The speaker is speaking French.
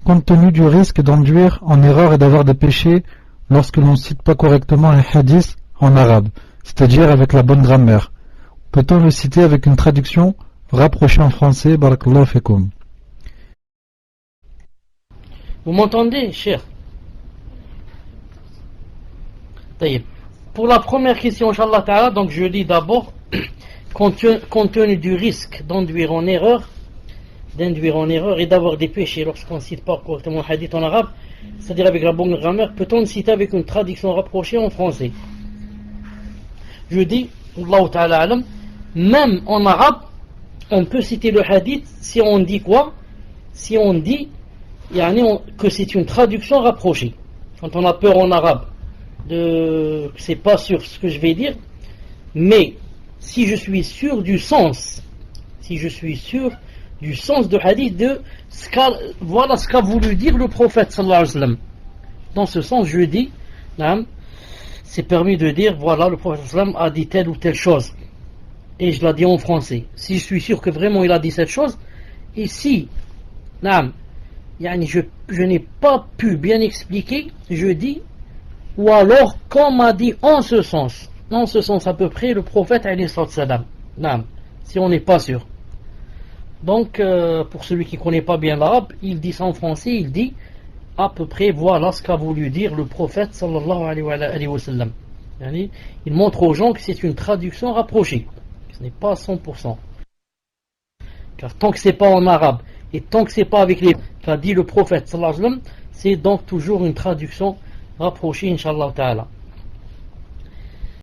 compte tenu du risque d'induire en erreur et d'avoir des péchés lorsque l'on ne cite pas correctement un hadith en arabe, c'est-à-dire avec la bonne grammaire. Peut-on le citer avec une traduction rapprochée en français? Barakallahu fikum. Vous m'entendez, cher? Pour la première question, Inch'Allah Ta'ala, donc je dis d'abord, compte tenu du risque d'induire en erreur et d'avoir des péchés lorsqu'on ne cite pas correctement le hadith en arabe, c'est-à-dire avec la bonne grammaire, peut-on le citer avec une traduction rapprochée en français? Je dis, Allah Ta'ala alam, même en arabe, on peut citer le hadith si on dit quoi? Si on dit que c'est une traduction rapprochée. Quand on a peur en arabe, c'est pas sûr ce que je vais dire, mais si je suis sûr du sens, de hadith, voilà ce qu'a voulu dire le prophète sallallahu alayhi wa sallam. Dans ce sens, je dis, c'est permis de dire, voilà, le prophète sallallahu alayhi wa sallam a dit telle ou telle chose, et je la dis en français. Si je suis sûr que vraiment il a dit cette chose, et si, je n'ai pas pu bien expliquer, je dis, ou alors, comme m'a dit en ce sens à peu près le prophète alayhi salam, si on n'est pas sûr. Donc, pour celui qui ne connaît pas bien l'arabe, il dit ça en français, il dit à peu près voilà ce qu'a voulu dire le prophète sallallahu alayhi wa sallam. Il montre aux gens que c'est une traduction rapprochée, ce n'est pas 100%. Car tant que c'est pas en arabe, et tant que c'est pas avec les qu'a dit le prophète sallallahu alayhi wa sallam, c'est donc toujours une traduction rapprochée, Inch'Allah Ta'ala.